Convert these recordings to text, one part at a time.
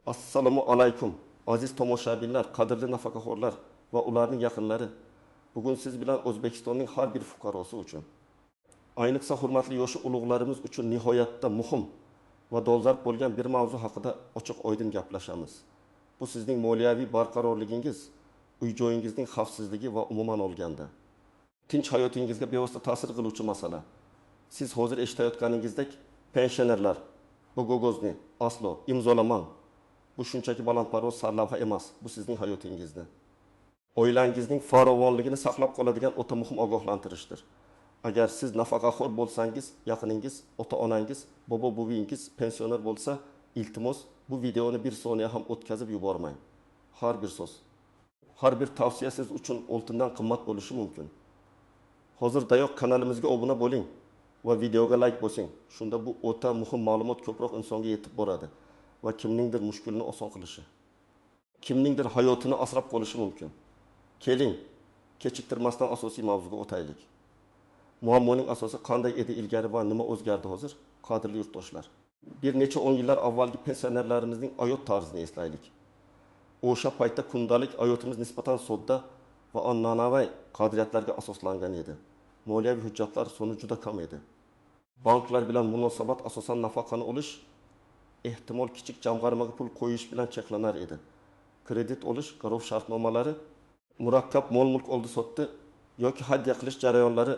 Assalomu alaykum. Aziz tomoshabinlar, qadrli nafaqaxo'rlar va ularning yaqinlari. Bugun siz bilan O'zbekistonning har bir fuqarosi uchun, ayniqsa hurmatli yoshi ulug'larimiz uchun nihoyatda muhim va dolzarb bo'lgan bir mavzu haqida ochiq-oydin gaplashamiz. Bu sizning moliyaviy barqarorligingiz, uy-joyingizning xavfsizligi va umuman olganda tinch hayotingizga bevosita ta'sir qiluvchi masala. Siz hozir eshitayotganingizdek pensionerlar, Bogogozni aslo imzolamang. Bu shunchaki balandparvoz sarlavha emas, bu sizning hayotingizda. Oilangizning farovonligini saqlab qoladigan o'ta muhim ogohlantirishdir. Agar siz nafaqaxo'r bo'lsangiz, yaqiningiz, ota-onangiz, bobo-buvingiz pensioner bo'lsa, iltimos bu videoni bir soniya ham o'tkazib yubormang. Har bir so'z, har bir tavsiya siz uchun oltindan qimmat bo'lishi mumkin. Hozirdayoq kanalimizga obuna bo'ling va videoga like bosing. Shunda bu o'ta muhim ma'lumot ko'proq insonga yetib boradi va kimningdir mushkulini oson qilishi, kimningdir hayotini asrab qolishi mumkin. Keling, kechiktirmasdan asosiy mavzuga o'taylik. Muammoning asosi qanday edi ilgari va nima o'zgardi hozir? Qadrli yurtdoshlar, bir necha 10 yillar avvalgi pensionerlarimizning hayot tarzini eslaylik. O'sha paytda kundalik hayotimiz nisbatan sodda va an'anaviy qadriyatlarga asoslangan edi. Moliyaviy hujjatlar soni juda kam edi. Banklar bilan munosabat asosan nafaqani olish, ehtimol kichik jamg'armaga pul qo'yish bilan cheklanar edi. Kredit olish, garov shartnomalari, murakkab mol-mulk oldi-sotdi yoki hadya qilish jarayonlari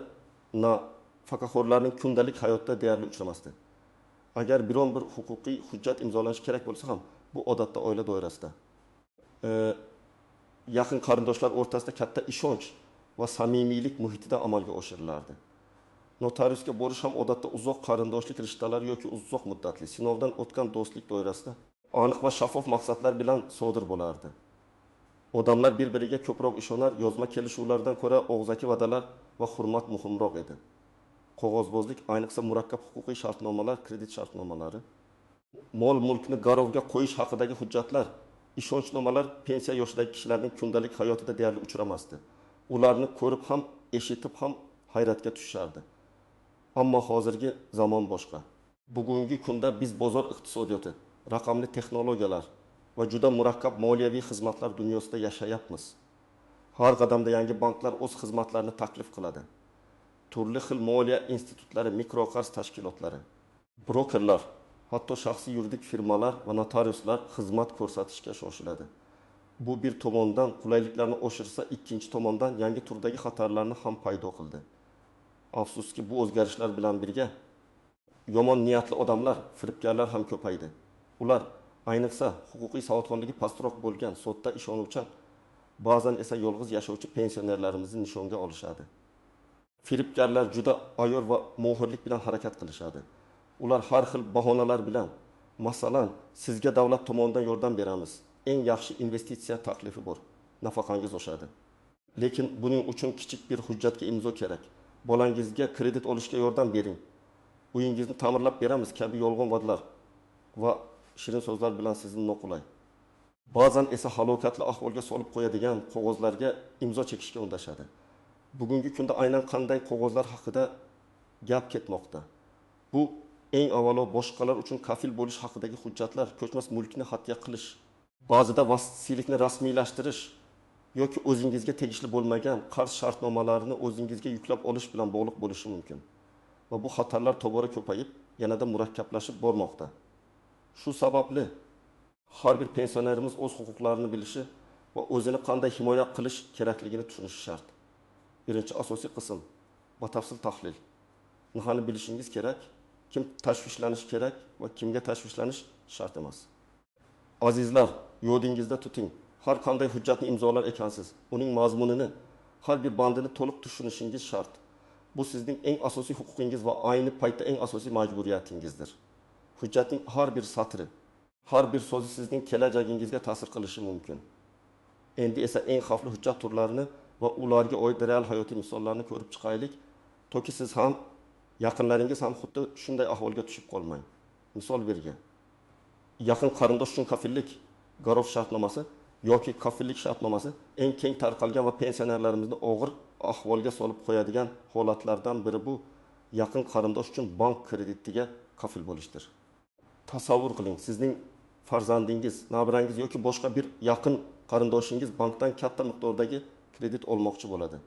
nafaqaxo'rlarning kundalik hayotda deyarli uchramasdi. Agar biron bir huquqiy hujjat imzolanishi kerak bo'lsa ham, bu odatda oila doirasida, yaqin qarindoshlar o'rtasida katta ishonch va samimiylik muhitida amalga oshirilardi. Notariusga borish ham odatda uzoq qarindoshlik rishtalari yoki uzoq muddatli sinovdan o'tgan do'stlik doirasida aniq va shaffof maqsadlar bilan sodir bo'lardi. Odamlar bir-biriga ko'proq ishonar, yozma kelishuvlardan ko'ra og'zaki va'dalar va hurmat muhimroq edi. Qog'ozbozlik, ayniqsa murakkab huquqiy shartnomalar, kredit shartnomalari, mol-mulkni garovga qo'yish haqidagi hujjatlar, ishonchnomalar pensiya yoshidagi kishilarning kundalik hayotida deyarli uchramasdi. Ularni ko'rib ham, eshitib ham hayratga tushardi. Ammo hozirgi zamon boshqa. Bugungi kunda biz bozor iqtisodiyoti, raqamli texnologiyalar va juda murakkab moliyaviy xizmatlar dunyosida yashayapmiz. Har qadamda yangi banklar o'z xizmatlarini taklif qiladi. Turli xil moliya institutlari, mikroqarz tashkilotlari, brokerlar, hatto shaxsiy yuridik firmalar va notariuslar xizmat ko'rsatishga shoshiladi. Bu bir tomondan qulayliklarni oshirsa, ikkinchi tomondan yangi turdagi xatarlarni ham paydo qildi. Afsuski bu o'zgarishlar bilan birga yomon niyatli odamlar, firibgarlar ham ko'paydi. Ular ayniqsa huquqiy savodxonligi pastroq bo'lgan, sodda ishonuvchan, ba'zan esa yolg'iz yashovchi pensionerlarimizni nishonga olishadi. Firibgarlar juda ayor va mohirlik bilan harakat qilishadi. Ular har xil bahonalar bilan, masalan, sizga davlat tomonidan yordam beramiz, eng yaxshi investitsiya taklifi bor, nafaqangiz oshadi. Lekin buning uchun kichik bir hujjatga imzo kerak. Bolangizga kredit olishga yordam bering, uyingizni ta'mirlab beramiz kabi yolg'on va'dalar va shirin so'zlar bilan sizni noqulay, ba'zan esa halokatli ahvolga solib qo'yadigan qog'ozlarga imzo chekishga undashadi. Bugungi kunda aynan qanday qog'ozlar haqida gap ketmoqda? Bu eng avvalo boshqalar uchun kafil bo'lish haqidagi hujjatlar, ko'chmas mulkni hadya qilish, ba'zida vasiylikni rasmiylashtirish yoki o'zingizga tegishli bo'lmagan qarz shartnomalarini o'zingizga yuklab olish bilan bog'liq bo'lishi mumkin. Va bu xatarlar tobora ko'payib, yanada murakkablashib bormoqda. Shu sababli har bir pensionerimiz o'z huquqlarini bilishi va o'zini qanday himoya qilish kerakligini tushunishi shart. Birinchi asosiy qism, batafsil tahlil. Nimani bilishingiz kerak, kim tashvishlanish kerak va kimga tashvishlanish shart emas. Azizlar, yodingizda tuting. Har qanday hujjatni imzolar ekansiz, uning mazmunini, har bir bandini to'liq tushunishingiz shart. Bu sizning eng asosiy huquqingiz va ayni paytda eng asosiy majburiyatingizdir. Hujjatning har bir satri, har bir so'zi sizning kelajagingizga ta'sir qilishi mumkin. Endi esa eng xavfli hujjat turlarini va ularga oid real hayotiy misollarni ko'rib chiqaylik, toki siz ham, yaqinlaringiz ham xuddi shunday ahvolga tushib qolmang. Misol bergan. Yaqin qarindosh uchun kafillik, garov shartnomasi yoki kafillik shartnomasi eng keng tarqalgan va pensionerlarimizni og'ir ahvolga solib qo'yadigan holatlardan biri bu. Yaqin qarindosh uchun bank kreditiga kafil bo'lishdir. Tasavvur qiling, sizning farzandingiz, nabirangiz yoki boshqa bir yaqin qarindoshingiz bankdan katta miqdordagi kredit olmoqchi bo'ladi.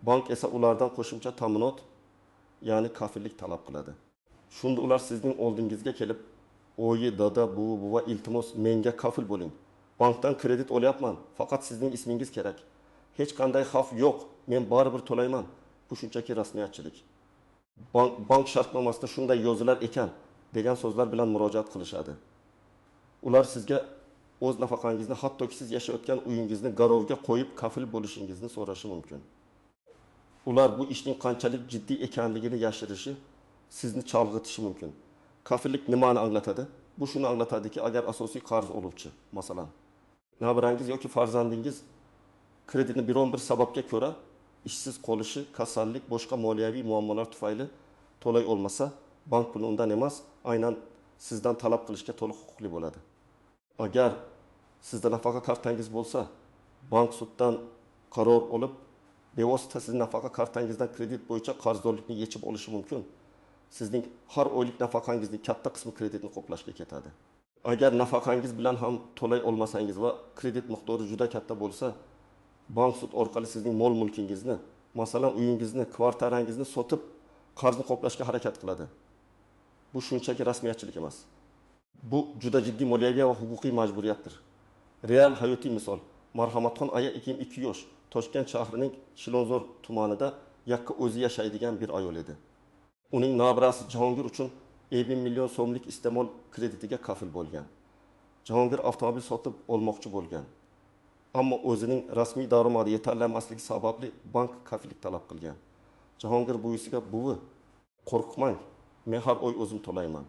Bank esa ulardan qo'shimcha ta'minot, ya'ni kafillik talab qiladi. Shunda ular sizning oldingizga kelib, "Oyi, dada, buva, iltimos, menga kafil bo'ling. Bankdan kredit olyapman, faqat sizning ismingiz kerak. Hech qanday xavf yo'q, men baribir to'layman." Bu shunchaki rasmiyatchilik. Bank shartnomasida shunday yozilar ekan degan so'zlar bilan murojaat qilishadi. Ular sizga o'z nafaqangizni, hattoki siz yashayotgan uyingizni garovga qo'yib kafil bo'lishingizni so'rashi mumkin. Ular bu ishning qanchalik jiddiy ekanligini yashirishi, sizni chalg'itishi mumkin. Kafillik nimani anglatadi? Bu shuni anglatadiki, agar asosiy qarz oluvchi, masalan, nabirangiz yoki farzandingiz kreditni biron bir sababga ko'ra ishsiz qolishi, kasallik, boshqa moliyaviy muammolar tufayli to'lay olmasa, bank buni undan emas, aynan sizdan talab qilishga to'liq huquqli bo'ladi. Agar sizda nafaqa kartangiz bo'lsa, bank suddan qaror olib, bevosita sizning nafaqa kartangizdan kredit bo'yicha qarzdorlikni yechib olishi mumkin. Sizning har oylik nafaqangizning katta qismi kreditni qoplashga ketadi. Agar nafaqangiz bilan ham to'lay olmasangiz va kredit miqdori juda katta bo'lsa, bank sud orqali sizning mol mulkingizni, masalan uyingizni, kvartirangizni sotib qarzni qoplashga harakat qiladi. Bu shunchaki rasmiyatchilik emas. Bu juda jiddiy moliyaviy va huquqiy majburiyatdir. Real hayotiy misol. Marhamatxon aya 22 yosh, Toshkent shahrining Chilonzor tumanida yakka o'zi yashaydigan bir ayol edi. Uning nabirasi Jahongir uchun 50 million so'mlik iste'mol kreditiga kafil bo'lgan. Jahongir avtomobil sotib olmoqchi bo'lgan. Ammo o'zining rasmiy daromadi yetarlanmasligi sababli bank kafillik talab qilgan. Jahongir buvisiga, "Buvi, qo'rqmang, men har oy o'zim to'layman.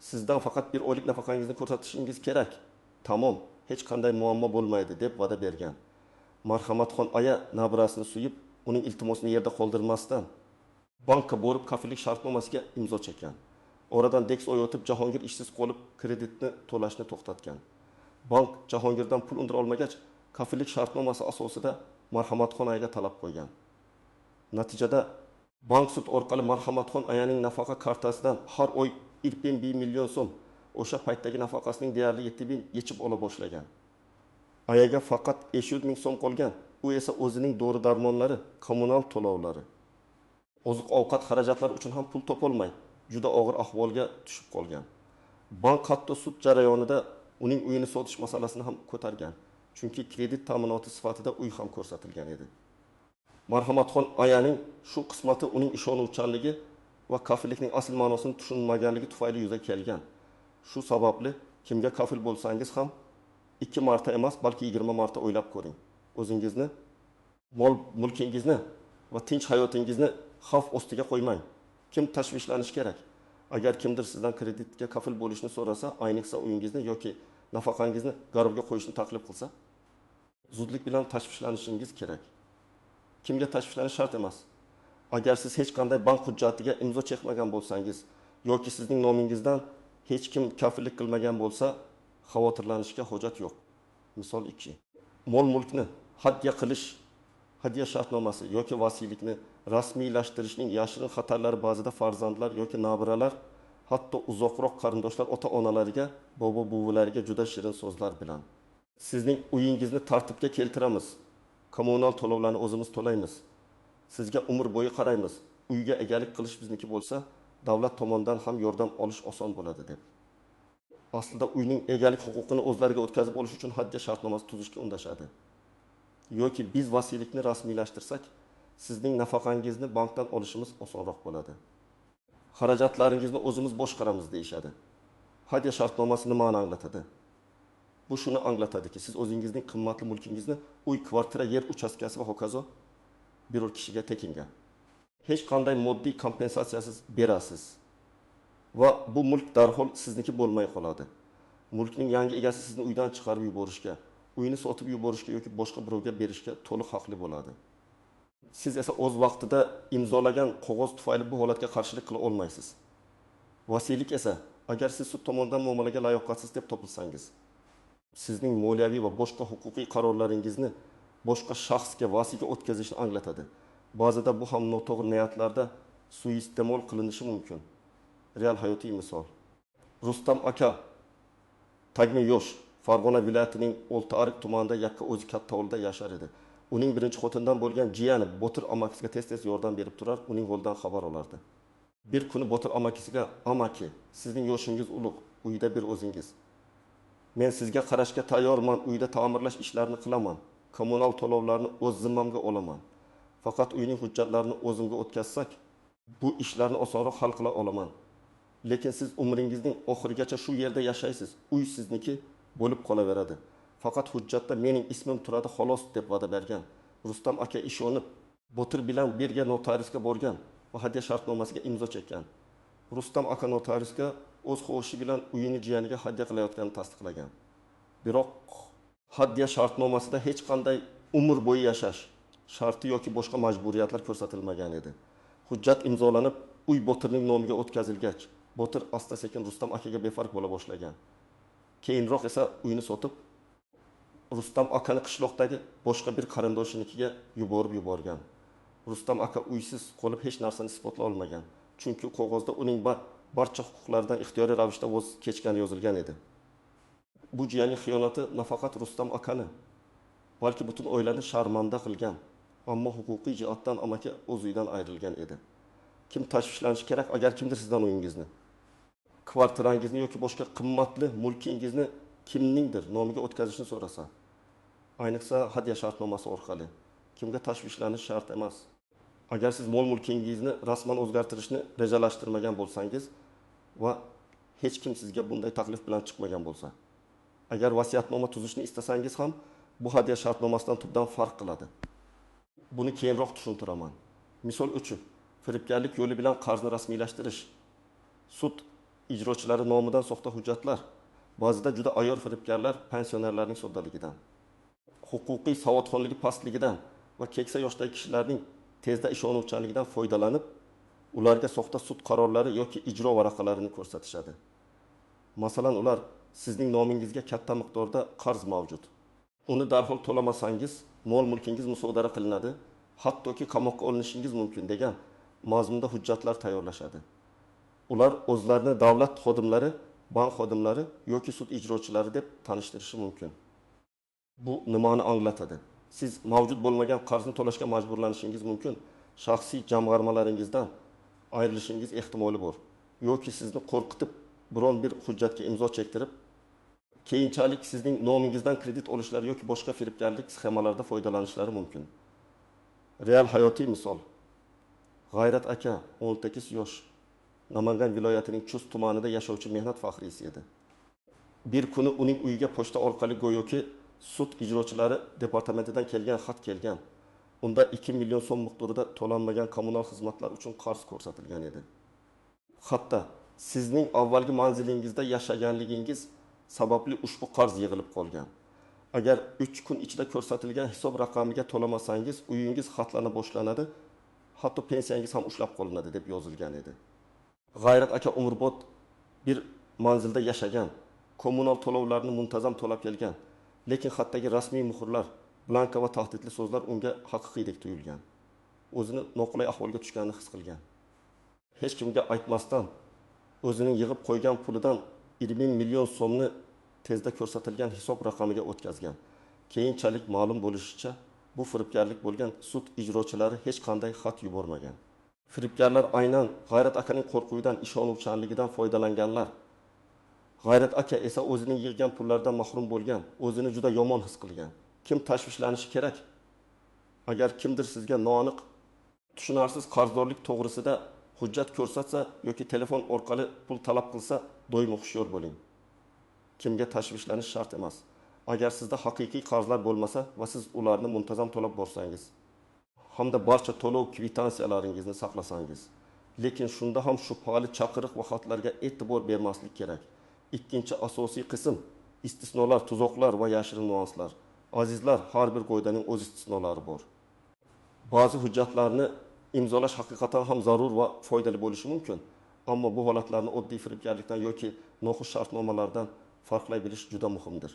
Sizdan faqat bir oylik nafaqangizni ko'rsatishingiz kerak. Tamom, hech qanday muammo bo'lmaydi", deb va'da bergan. Marhamatxon aya nabirasini suyib, uning iltimosini yerda qoldirmasdan bankka borib kafillik shartnomasiga imzo chekkan. Oradan Dex oy o'tib Jahongir ishsiz qolib kreditni to'lashni to'xtatgan. Bank Jahongirdan pul undira olmagach, kafillik shartnomasi asosida Marhamatxon ayaga talab qo'ygan. Natijada bank sud orqali Marhamatxon ayaning nafaqa kartasidan har oy 20 million so'm, o'sha paytdagi nafaqasining deyarli 7000 yechib ola boshlagan. Ayaga faqat 500 ming so'm qolgan. U esa o'zining dori-darmonlari, kommunal to'lovlari, oziq-ovqat xarajatlari uchun ham pul topolmay, juda og'ir ahvolga tushib qolgan. Bank hatto sud jarayonida uning uyini sotish masalasini ham ko'targan. Chunki kredit ta'minoti sifatida uy ham ko'rsatilgan edi. Marhamatxon ayaning shu qismati uning ishonuvchanligi va kafillikning asl ma'nosini tushunmaganligi tufayli yuzaga kelgan. Shu sababli kimga kafil bo'lsangiz ham 2 marta emas, balki 20 marta o'ylab ko'ring. O'zingizni, mol mulkingizni va tinch hayotingizni xavf ostiga qo'ymang. Kim tashvishlanish kerak? Agar kimdir sizdan kreditga kafil bo'lishni so'rasa, ayniqsa uyingizni yoki nafaqangizni garovga qo'yishni taklif qilsa, zudlik bilan tashvishlanishingiz kerak. Kimga tashvishlanish shart emas. Agar siz hech qanday bank hujjatiga imzo chekmagan bo'lsangiz yoki sizning nomingizdan hech kim kafillik qilmagan bo'lsa, xavotirlanishga hojat yo'q. Misol 2. Mol mulkni hadya qilish, hadya shartnomasi yoki vasiylikni rasmiylashtirishning yashirin xatarlari ba'zida farzandlar yoki nabiralar, hatto uzoqroq qarindoshlar ota-onalariga, bobo-buvilarga juda shirin so'zlar bilan "Sizning uyingizni tartibga keltiramiz. Kommunal to'lovlarni o'zimiz to'laymiz. Sizga umr bo'yi qaraymiz. Uyga egalik qilish bizniki bo'lsa, davlat tomonidan ham yordam olish oson bo'ladi" deb. Aslida uyning egalik huquqini o'zlariga o'tkazib olish uchun hadya shartnomasi tuzishga undashadi. Yoki biz vasiylikni rasmiylashtirsak, sizning nafaqangizni bankdan olishimiz osonroq bo'ladi. Xarajatlaringizni o'zimiz boshqaramiz deyishadi. Hadya shartnomasi nimani anglatadi? Bu shuni anglatadiki, siz o'zingizning qimmatli mulkingizni, uy, kvartira, yer uchastkasi va hokazo biror kishiga tekinga hech qanday moddiy kompensatsiyasiz berasiz va bu mulk darhol sizniki bo'lmay qoladi. Mulkning yangi egasi sizni uydan chiqarib yuborishga, uyini sotib yuborishga yoki boshqa birovga berishga to'liq haqli bo'ladi. Siz esa o'z vaqtida imzolagan qog'oz tufayli bu holatga qarshilik qila olmaysiz. Vasiylik esa, agar siz sud tomonidan muomalaga layoqatsiz deb topilsangiz, sizning moliyaviy va boshqa huquqiy qarorlaringizni boshqa shaxsga vasiyga o'tkazishni anglatadi. Ba'zida bu ham noto'g'ri niyatlarda suiiste'mol qilinishi mumkin. Real hayotiy misol. Rustam aka Tagmi yosh, Farg'ona viloyatining Oltiariq tumanida yakka o'zi katta ovulda yashar edi. Uning birinchi xotindan bo'lgan jiyani Botir amakisiga tez-tez yordam berib turar, uning yo'ldan xabar olardi. Bir kuni Botir amakisiga, "Amaki, sizning yoshingiz ulug', uyda bir o'zingiz. Men sizga qarashga tayyorman, uyda ta'mirlash ishlarini qilaman. Kommunal to'lovlarni o'z zimmamga olaman. Faqat uyning hujjatlarini o'zimga o'tkazsak, bu ishlarni osonroq hal qila olaman. Lekin siz umringizning oxirigacha shu yerda yashaysiz. Uy sizniki bo'lib qolaveradi. Faqat hujjatda mening ismim turadi xolos" deb va'da bergan. Rustam aka ishonib, Botir bilan birga notariusga borgan va hadya shartnomasiga imzo chekkan. Rustam aka notariusga o'z xohishi bilan uyini jiyaniga hadya qilayotganini tasdiqlagan. Biroq hadya shartnomasida hech qanday umr bo'yi yashash sharti yoki boshqa majburiyatlar ko'rsatilmagan edi. Hujjat imzolanib, uy Botirning nomiga o'tkazilgach, Botir asta-sekin Rustam akaga befarq bo'la boshlagan. Keyinroq esa uyni sotib, Rustam akani qishloqdagi boshqa bir qarindoshinikiga yuborgan. Rustam aka uysiz qolib hech narsani isbotlay olmagan. Chunki qog'ozda uning barcha huquqlaridan ixtiyoriy ravishda voz kechgani yozilgan edi. Bu jiyanining xiyonati nafaqat Rustam akani, balki butun oilani sharmanda qilgan. Ammo huquqiy jihatdan amaki o'z uyidan ayrilgan edi. Kim tashvishlanishi kerak agar kimdir sizdan uyingizni, kvartirangizni yoki boshqa qimmatli mulkingizni kimningdir nomiga o'tkazishni so'rasa, ayniqsa hadya shartnomasi orqali, kimga tashvishlanish shart emas. Agar siz mol mulkingizni rasman o'zgartirishni rejalashtirmagan bo'lsangiz va hech kim sizga bunday taklif bilan chiqmagan bo'lsa, agar vasiyatnoma tuzishni istasangiz ham bu hadya shartnomasidan tubdan farq qiladi. Buni keyinroq tushuntiraman. Misol uchun, firibgarlik yo'li bilan qarzni rasmiylashtirish, sud ijrochilari nomidan soxta hujjatlar, ba'zida juda ayyor firibgarlar pensionerlarning soddaligidan, huquqiy savodxonligi pastligidan va keksa yoshdagi kishilarning tezda ishonuvchanligidan foydalanib, ularga soxta sud qarorlari yoki ijro varaqalarini ko'rsatishadi. Masalan, ular sizning nomingizga katta miqdorda qarz mavjud. Uni darhol to'lamasangiz, mol mulkingiz musodara qilinadi, hattoki qamoqqa olinishingiz mumkin degan mazmunda hujjatlar tayyorlashadi. Ular o'zlarini davlat xodimlari, bank xodimlari yoki sud ijrochilari deb tanishtirishi mumkin. Bu nimani anglatadi? Siz mavjud bo'lmagan qarzni to'lashga majburlanishingiz mumkin. Shaxsiy jamg'armalaringizdan ayrilishingiz ehtimoli bor. Yoki sizni qo'rqitib biron bir hujjatga imzo chektirib, keyinchalik sizning nomingizdan kredit olishlari yoki boshqa firibgarlik sxemalarida foydalanishlari mumkin. Real hayotiy misol. G'ayrat aka 18 yosh, Namangan viloyatining Chust tumanida yashovchi mehnat faxriysi edi. Bir kuni uning uyiga pochta orqali go'yoki sud ijrochilari departamentidan kelgan xat kelgan. Unda 2 million so'm miqdorida to'lanmagan kommunal xizmatlar uchun qarz ko'rsatilgan edi. Hatto sizning avvalgi manzilingizda yashaganligingiz sababli ushbu qarz yig'ilib qolgan. Agar 3 kun ichida ko'rsatilgan hisob raqamiga to'lamasangiz, uyingiz xatlana boshlanadi, hatto pensiyangiz ham ushlab qolinadi deb yozilgan edi. G'ayrat aka umrbod bir manzilda yashagan, kommunal to'lovlarni muntazam to'lab kelgan, lekin xatdagi rasmiy muhrlar, blanka va tahdidli so'zlar unga haqiqiydek tuyulgan. O'zini noqulay ahvolga tushganini his qilgan. Hech kimga aytmasdan o'zining yig'ib qo'ygan pulidan 20 million so'mni tezda ko'rsatilgan hisob raqamiga o'tkazgan. Keyinchalik ma'lum bo'lishicha, bu firibgarlik bo'lgan sud ijrochilari hech qanday xat yubormagan. Firibgarlar aynan G'ayrat akaning qo'rquvidan, ishonuvchanligidan foydalanganlar. G'ayrat aka esa o'zining yig'gan pullaridan mahrum bo'lgan, o'zini juda yomon his qilgan. Kim tashvishlanishi kerak? Agar kimdir sizga noaniq, tushunarsiz qarzdorlik to'g'risida hujjat ko'rsatsa yoki telefon orqali pul talab qilsa, doimo hushyor bo'ling. Kimga tashvishlanish shart emas. Agar sizda haqiqiy qarzlar bo'lmasa va siz ularni muntazam to'lab borsangiz, hamda barcha to'lov kvitantsiyalaringizni saqlasangiz, lekin shunda ham shubhali chaqiriq va xatlarga e'tibor bermaslik kerak. Ikkinchi asosiy qism istisnolar, tuzoqlar va yashirin nuanslar. Azizlar, har bir qoidaning o'z istisnolari bor. Ba'zi hujjatlarni imzolash haqiqatan ham zarur va foydali bo'lishi mumkin, ammo bu holatlarni oddiy firibgarlikdan yoki noxush shartnomalardan farqlay bilish juda muhimdir.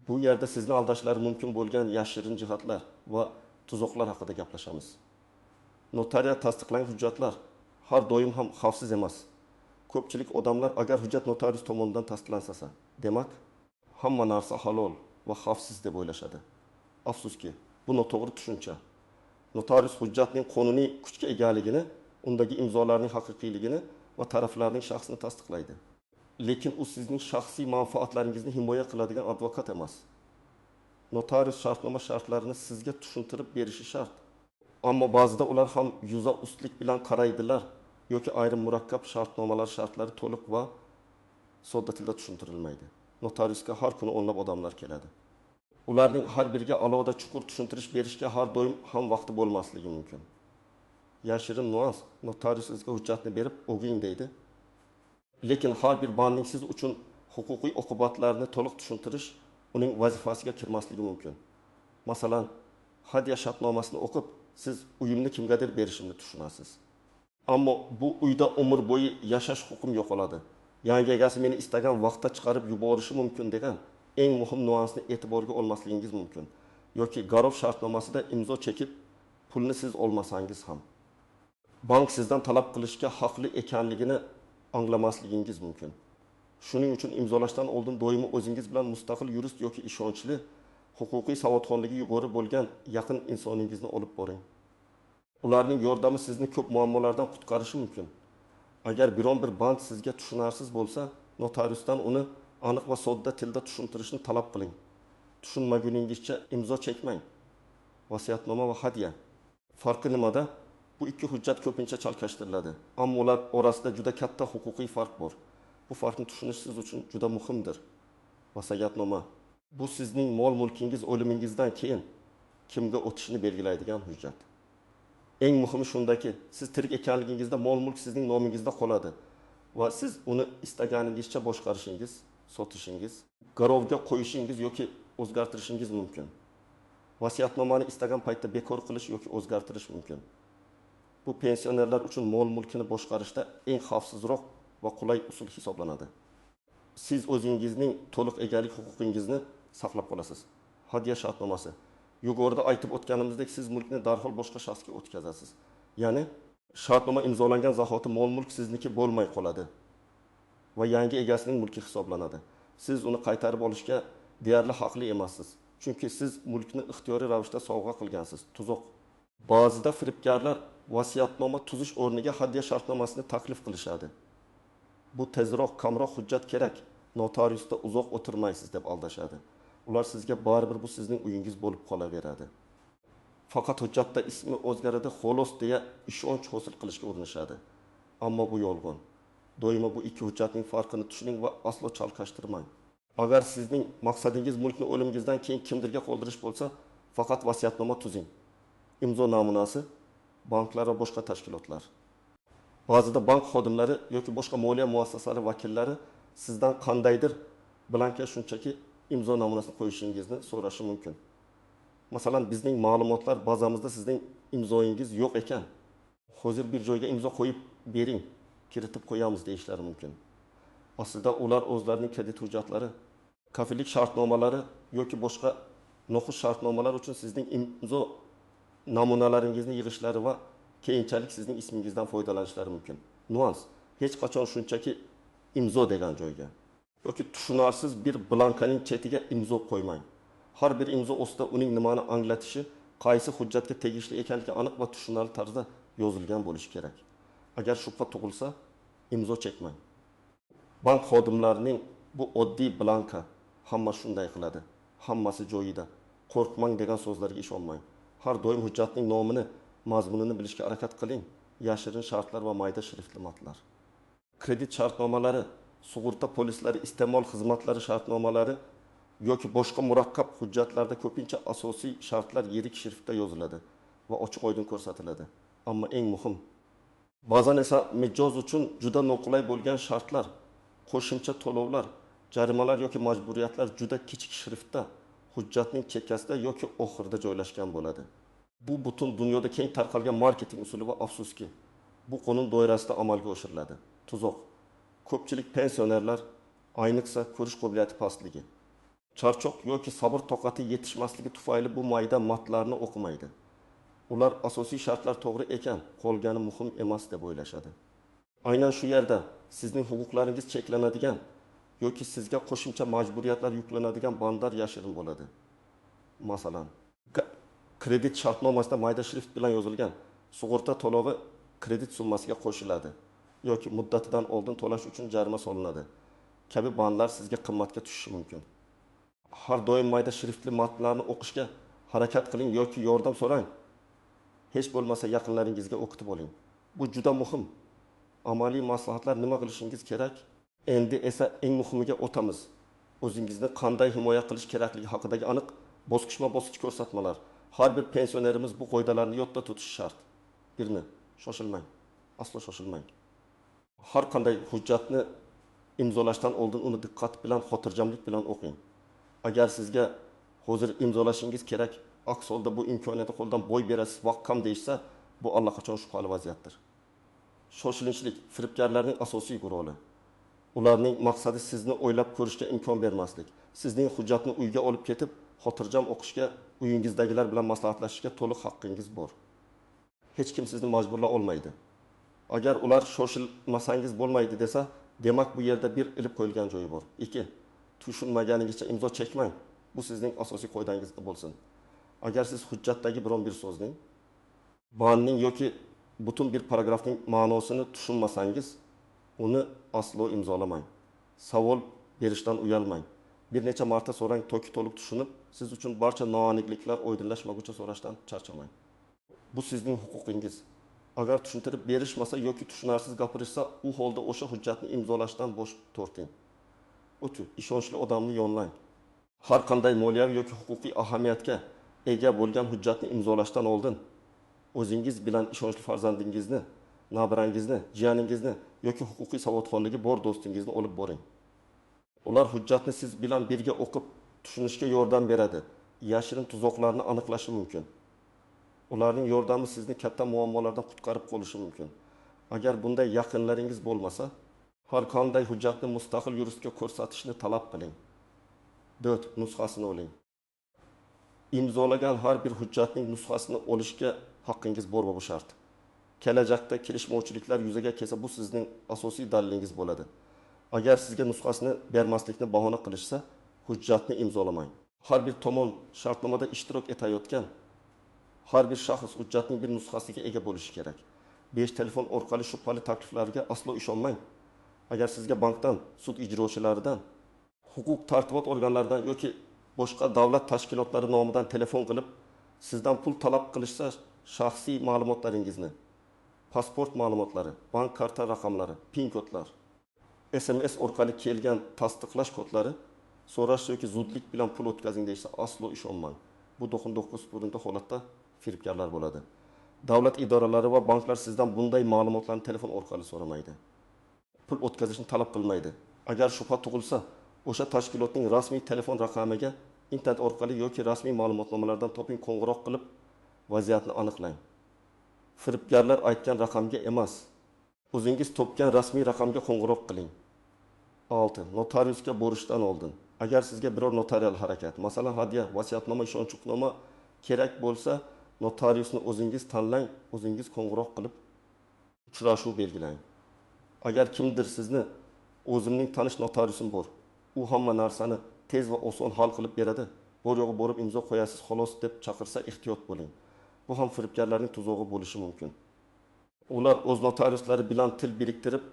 Bu yerda sizni aldashlari mumkin bo'lgan yashirin jihatlar va tuzoqlar haqida gaplashamiz. Notariat tasdiqlangan hujjatlar har doim ham xavfsiz emas. Ko'pchilik odamlar agar hujjat notarius tomonidan tasdiqlansa, demak, hamma narsa halol va xavfsiz deb o'ylashadi. Afsuski, bu noto'g'ri tushuncha. Notarius hujjatning qonuniy kuchga egaligini, undagi imzolarning haqiqiyligini va taraflarning shaxsini tasdiqlaydi. Lekin u sizning shaxsiy manfaatlaringizni himoya qiladigan advokat emas. Notarius shartnoma shartlarini sizga tushuntirib berishi shart. Ammo ba'zida ular ham yuza ustlik bilan qaraydilar yoki ayrim murakkab shartnomalar shartlari to'liq va sodda tilda tushuntirilmaydi. Notariusga har kuni o'nlab odamlar keladi. Ularning har biriga alohida chuqur tushuntirish berishga har doim ham vaqti bo'lmasligi mumkin. Yashirin nuans, notarius sizga hujjatni berib, o'qing deydi. Lekin har bir bandning siz uchun huquqiy oqibatlarini to'liq tushuntirish uning vazifasiga kirmasligi mumkin. Masalan, hadya shartnomasini o'qib, siz uyimni kimgadir berishimni tushunasiz. Ammo bu uyda umr bo'yi yashash huquqim yo'qoladi. Yangi egasi meni istagan vaqtda chiqarib yuborishi mumkin degan eng muhim nuansni e'tiborga olmasligingiz mumkin. Yoki garov shartnomasida imzo chekib, pulni siz olmasangiz ham bank sizdan talab qilishga haqli ekanligini anglamasligingiz mumkin. Shuning uchun imzolashdan oldin doimo o'zingiz bilan mustaqil yurist yoki ishonchli, huquqiy savodxonligi yuqori bo'lgan yaqin insoningizni olib boring. Ularning yordami sizni ko'p muammolardan qutqarishi mumkin. Agar biron bir band sizga tushunarsiz bo'lsa, notariusdan uni aniq va sodda tilda tushuntirishni talab qiling. Tushunmaguningizcha imzo chekmang. Vasiyatnoma va hadya. Farqi nimada? Bu ikki hujjat ko'pincha chalkashtiriladi. Ammo ular orasida juda katta huquqiy farq bor. Bu farqni tushunish siz uchun juda muhimdir. Vasiyatnoma. Bu sizning mol-mulkingiz o'limingizdan keyin kimga o'tishini belgilaydigan hujjat. Eng muhimi shundaki, siz tirik ekanligingizda mol-mulk sizning nomingizda qoladi va siz uni istaganingizcha boshqarishingiz, sotishingiz, garovga qo'yishingiz yoki o'zgartirishingiz mumkin. Vasiyatnomani istagan paytda bekor qilish yoki o'zgartirish mumkin. Bu pensionerlar uchun mol-mulkini boshqarishda eng xavfsizroq va qulay usul hisoblanadi. Siz o'zingizning to'liq egalik huquqingizni saqlab qolasiz. Hadya shartnomasi. Yuqorida aytib o'tganimizdek, siz mulkni darhol boshqa shaxsga o'tkazasiz. Ya'ni shartnoma imzolangan zahoti mol-mulk sizniki bo'lmay qoladi va yangi egasining mulki hisoblanadi. Siz uni qaytarib olishga deyarli haqli emassiz, chunki siz mulkni ixtiyoriy ravishda sovg'a qilgansiz. Tuzoq. Ba'zida firibgarlar vasiyatnoma tuzish o'rniga hadya shartnomasini taklif qilishadi. Bu tezroq, kamroq hujjat kerak, notariusda uzoq o'tirmaysiz deb aldashadi. Ular sizga baribir bu sizning uyingiz bo'lib qolaveradi. Faqat hujjatda ismi o'zgaradi, xolos deya ishonch hosil qilishga urinishadi. Ammo bu yolg'on. Doimo bu ikki hujjatning farqini tushuning va aslo chalkashtirmang. Agar sizning maqsadingiz mulkni o'limingizdan keyin kimdirga qoldirish bo'lsa, faqat vasiyatnoma tuzing. Imzo namunasi banklar va boshqa tashkilotlar. Ba'zida bank xodimlari yoki boshqa moliya muassasalari vakillari sizdan qandaydir blanka shunchaki imzo namunasini qo'yishingizni so'rashi mumkin. Masalan, bizning ma'lumotlar bazamizda sizning imzoingiz yo'q ekan. Hozir bir joyga imzo qo'yib bering, kiritib qo'yamiz deyishlari mumkin. Aslida ular o'zlarining kredit hujjatlari, kafillik shartnomalari yoki boshqa noxush shartnomalar uchun sizning imzo namunalaringizni yig'ishlari va keyinchalik sizning ismingizdan foydalanishlari mumkin. Nuans. Hech qachon shunchaki imzo degan joyga yoki tushunarsiz bir blankaning chetiga imzo qo'ymang. Har bir imzo ostida uning nimani anglatishi, qaysi hujjatga tegishli ekanligi aniq va tushunarli tarzda yozilgan bo'lishi kerak. Agar shubha tug'ilsa, imzo chekmang. Bank xodimlarining bu oddiy blanka, hamma shunday qiladi, hammasi joyida. Qo'rqmang degan so'zlarga ishonmang. Har doim hujjatning nomini, mazmunini bilishga harakat qiling. Yashirin shartlar va mayda shriftli matlar. Kredit shartnomalari, sug'urta polislari, iste'mol xizmatlari shartnomalari yoki boshqa murakkab hujjatlarda ko'pincha asosiy shartlar yirik shriftda yoziladi va ochiq-oydin ko'rsatiladi. Ammo eng muhim, ba'zan esa mijoz uchun juda noqulay bo'lgan shartlar, qo'shimcha to'lovlar, jarimalar yoki majburiyatlar juda kichik shriftda, hujjatning chekkasida yoki oxirida joylashgan bo'ladi. Bu butun dunyoda keng tarqalgan marketing usuli va afsuski, bu qonun doirasida amalga oshiriladi. Tuzoq. Ko'pchilik pensionerlar, ayniqsa ko'rish qobiliyati pastligi, charchoq yoki sabr toqati yetishmasligi tufayli bu mayda matlarni o'qimaydi. Ular asosiy shartlar to'g'ri ekan, qolgani muhim emas deb o'ylashadi. Aynan shu yerda sizning huquqlaringiz cheklanadigan yoki sizga qo'shimcha majburiyatlar yuklanadigan bandlar yashirin bo'ladi. Masalan, kredit shartnomasida mayda shrift bilan yozilgan sug'urta to'lovi kredit summasiga qo'shiladi yoki muddatidan oldin to'lash uchun jarima solinadi kabi bandlar sizga qimmatga tushishi mumkin. Har doim mayda shriftli matnlarni o'qishga harakat qiling yoki yordam so'rang. Hech bo'lmasa yaqinlaringizga o'qitib oling. Bu juda muhim. Amaliy maslahatlar nima qilishingiz kerak? Endi esa eng muhimiga o'tamiz. O'zingizni qanday himoya qilish kerakligi haqidagi aniq bosqichma-bosqich ko'rsatmalar. Har bir pensionerimiz bu qoidalarni yodda tutishi shart. Birini, shoshilmang. Aslo shoshilmang. Har qanday hujjatni imzolashdan oldin uni diqqat bilan, xotirjamlik bilan o'qing. Agar sizga hozir imzolashingiz kerak, aks holda bu imkoniyatni qo'ldan boy berasiz, vaqt kam deyishsa, bu allaqachon shubhali vaziyatdir. Shoshilinchlik firibgarlarning asosiy roli. Ularning maqsadi sizni o'ylab ko'rishga imkon bermaslik. Sizning hujjatni uyga olib ketib, xotirjam o'qishga, uyingizdagilar bilan maslahatlashishga to'liq haqqingiz bor. Hech kim sizni majburlay olmaydi. Agar ular shoshilmasangiz bo'lmaydi desa, demak bu yerda bir ilib qo'yilgan joyi bor. 2. Tushunmaganingizcha imzo chekmang. Bu sizning asosiy qoidangiz bo'lsin. Agar siz hujjatdagi biron bir so'zning, bandning yoki butun bir paragrafning ma'nosini tushunmasangiz, uni aslo imzolamang. Savol berishdan uyalmang. Bir necha marta so'rang to'ki to'liq tushunib, siz uchun barcha noaniqliklar oydinlashmaguncha so'rashdan charchamang. Bu sizning huquqingiz. Agar tushuntirib berishmasa yoki tushunarsiz gapirishsa, u holda o'sha hujjatni imzolashdan bosh torting. O'ti, ishonchli odamni yo'llang. Har qanday moliyaviy yoki huquqiy ahamiyatga ega bo'lgan hujjatni imzolashdan oldin o'zingiz bilan ishonchli farzandingizni, nabirangizni, jiyaningizni yoki huquqiy savodxonligi bor do'stingizni olib boring. Ular hujjatni siz bilan birga o'qib, tushunishga yordam beradi. Yashirin tuzoqlarni aniqlashi mumkin. Ularning yordami sizni katta muammolardan qutqarib qolishi mumkin. Agar bunday yaqinlaringiz bo'lmasa, har qanday hujjatni mustaqil yuristga ko'rsatishni talab qiling. 4. Nusxasini oling. Imzolagan har bir hujjatning nusxasini olishga haqqingiz bor va bu shart. Kelajakda kelishmovchiliklar yuzaga kelsa, bu sizning asosiy dalilingiz bo'ladi. Agar sizga nusxasini bermaslikni bahona qilishsa, hujjatni imzolamang. Har bir tomon shartnomada ishtirok etayotgan har bir shaxs hujjatning bir nusxasiga ega bo'lishi kerak. 5 telefon orqali shubhali takliflarga aslo ishonmang. Agar sizga bankdan, sud ijrochilaridan, huquq tartibot organlaridan yoki boshqa davlat tashkilotlari nomidan telefon qilib, sizdan pul talab qilishsa, shaxsiy ma'lumotlaringizni, pasport ma'lumotlari, bank karta raqamlari, PIN kodlar, SMS orqali kelgan tasdiqlash kodlari so'rash yoki zudlik bilan pul o'tkazing deysa, aslo ishonmang. Bu 99% holatda firibgarlar bo'ladi. Davlat idoralari va banklar sizdan bunday ma'lumotlarni telefon orqali so'ramaydi. Pul o'tkazishni talab qilmaydi. Agar shubha tug'ilsa, o'sha tashkilotning rasmiy telefon raqamiga internet orqali yoki rasmiy ma'lumotnomalardan toping, qo'ng'iroq qilib vaziyatni aniqlang. Firibgarlar aytgan raqamga emas, o'zingiz topgan rasmiy raqamga qo'ng'iroq qiling. 6. Notariusga borishdan oldin. Agar sizga biror notarial harakat, masalan hadya, vasiyatnoma, ishonchoqnoma kerak bo'lsa, notariusni o'zingiz tanlang, o'zingiz qo'ng'iroq qilib uchrashuv belgilang. Agar kimdir sizni o'zimning tanish notariusim bor, u hamma narsani tez va oson hal qilib beradi, bor yo'g'i borib imzo qo'yasiz xolos deb chaqirsa, ehtiyot bo'ling. Bu ham firibgarlarning tuzog'i bo'lishi mumkin. Ular o'z notariuslari bilan til biriktirib,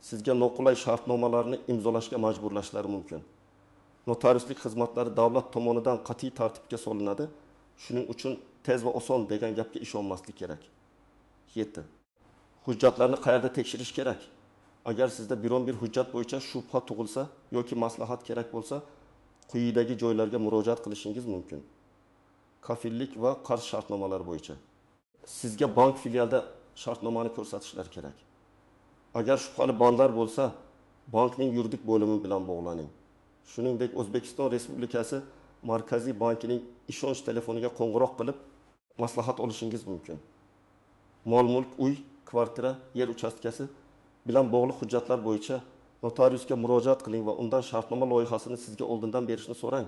sizga noqulay shartnomalarni imzolashga majburlashlari mumkin. Notariuslik xizmatlari davlat tomonidan qat'iy tartibga solinadi. Shuning uchun tez va oson degan gapga ishonmaslik kerak. 7. Hujjatlarni qayerda tekshirish kerak? Agar sizda biron bir hujjat bo'yicha shubha tug'ilsa yoki maslahat kerak bo'lsa, quyidagi joylarga murojaat qilishingiz mumkin. Kafillik va qarz shartnomalari bo'yicha. Sizga bank filialida shartnomani ko'rsatishlari kerak. Agar shubhali bandlar bo'lsa, bankning yuridik bo'limi bilan bog'laning. Shuningdek, O'zbekiston Respublikasi Markaziy bankining ishonch telefoniga qo'ng'iroq qilib, maslahat olishingiz mumkin. Mol-mulk, uy, kvartira, yer uchastkasi bilan bog'liq hujjatlar bo'yicha notariusga murojaat qiling va undan shartnoma loyihasini sizga oldindan berishni so'rang.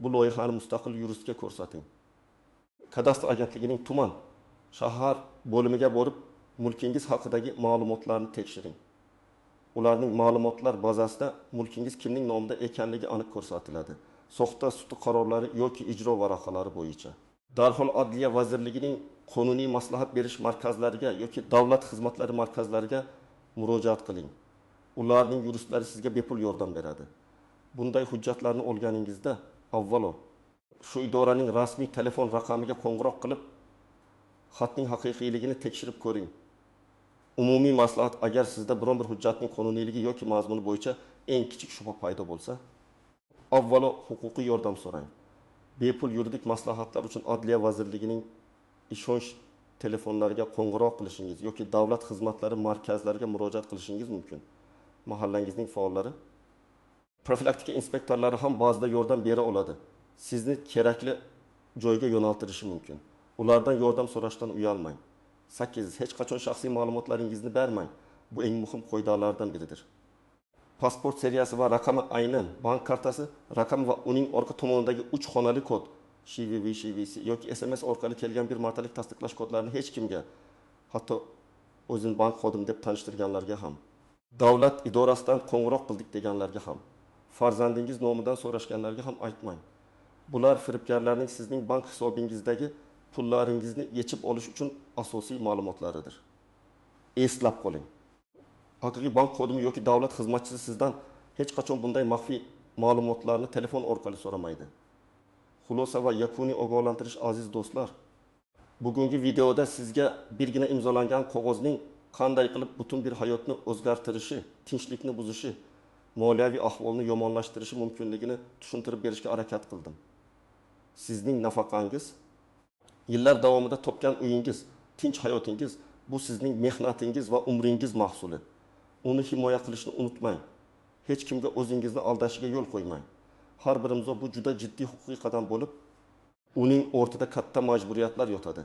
Bu loyihani mustaqil yuristga ko'rsating. Kadastr agentligining tuman, shahar bo'limiga borib, mulkingiz haqidagi ma'lumotlarni tekshiring. Ularning ma'lumotlar bazasida mulkingiz kimning nomida ekanligi aniq ko'rsatiladi. Soxta sud qarorlari yoki ijro varaqalari bo'yicha. Darhol Adliya vazirligining qonuniy maslahat berish markazlariga yoki davlat xizmatlari markazlariga murojaat qiling. Ularning yuristlari sizga bepul yordam beradi. Bunday hujjatlarni olganingizda avvalo shu idoraning rasmiy telefon raqamiga qo'ng'iroq qilib, xatning haqiqiyligini tekshirib ko'ring. Umumiy maslahat, agar sizda biron bir hujjatning qonuniyligi yoki mazmuni bo'yicha eng kichik shubha paydo bo'lsa, avvalo huquqiy yordam so'rang. Bepul yuridik maslahatlar uchun Adliya vazirligining ishonch telefonlariga qo'ng'iroq qilishingiz yoki davlat xizmatlari markazlariga murojaat qilishingiz mumkin. Mahallangizning faollari, profilaktika inspektorlari ham ba'zida yordam bera oladi. Sizni kerakli joyga yo'naltirishi mumkin. Ulardan yordam so'rashdan uyalmang. 8. Hech qachon shaxsiy ma'lumotlaringizni bermang. Bu eng muhim qoidalardan biridir. Pasport seriyasi va raqami aynan, bank kartasi raqami va uning orqa tomonidagi 3 xonali kod, SHIVC yoki SMS orqali kelgan bir martalik tasdiqlash kodlarini hech kimga, hatto o'zini bank xodim deb tanishtirganlarga ham, davlat idorasidan qo'ng'iroq qildik deganlarga ham, farzandingiz nomidan so'rashganlarga ham aytmang. Bular firibgarlarning sizning bank hisobingizdagi pullaringizni yechib olish uchun asosiy ma'lumotlaridir. Eslab qoling. Haqiqiy bank xodimi yoki davlat xizmatchisi sizdan hech qachon bunday maxfiy ma'lumotlarni telefon orqali so'ramaydi. Xulosa va yakuniy ogohlantirish aziz do'stlar. Bugungi videoda sizga birgina imzolangan qog'ozning qanday qilib butun bir hayotni o'zgartirishi, tinchlikni buzishi, moliyaviy ahvolni yomonlashtirishi mumkinligini tushuntirib berishga harakat qildim. Sizning nafaqangiz, yillar davomida topgan uyingiz, tinch hayotingiz bu sizning mehnatingiz va umringiz mahsuli. Uni himoya qilishni unutmang. Hech kimga o'zingizni aldashiga yo'l qo'ymang. Har birimizga bu juda jiddiy huquqiy qadam bo'lib, uning o'rtada katta majburiyatlar yotadi.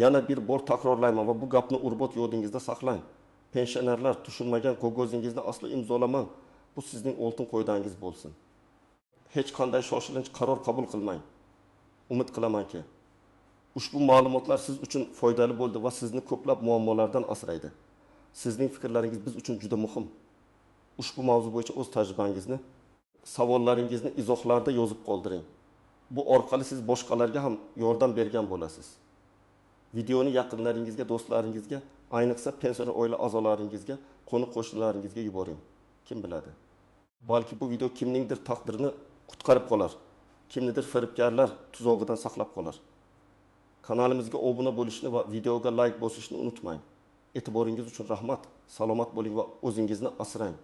Yana bir bor takrorlayman va bu gapni urbot yodingizda saqlang. Pensionerlar, tushunmagan qog'ozingizni aslo imzolamang. Bu sizning oltin qo'ydangiz bo'lsin. Hech qanday shoshilinch qaror qabul qilmang. Umid qilamanki, ushbu ma'lumotlar siz uchun foydali bo'ldi va sizni ko'plab muammolardan asraydi. Sizning fikrlaringiz biz uchun juda muhim. Ushbu mavzu bo'yicha o'z tajribangizni, savollaringizni izohlarda yozib qoldiring. Bu orqali siz boshqalarga ham yordam bergan bo'lasiz. Videoni yaqinlaringizga, do'stlaringizga, ayniqsa pensioner oila a'zolaringizga, qo'ni-qo'shnilaringizga yuboring. Kim biladi? Balki bu video kimningdir taqdirini qutqarib qolar, kimnidir firibgarlar tuzog'idan saqlab qolar. Kanalimizga obuna bo'lishni va videoga like bosishni unutmang. E'tiboringiz uchun rahmat. Salomat bo'ling va o'zingizni asrang.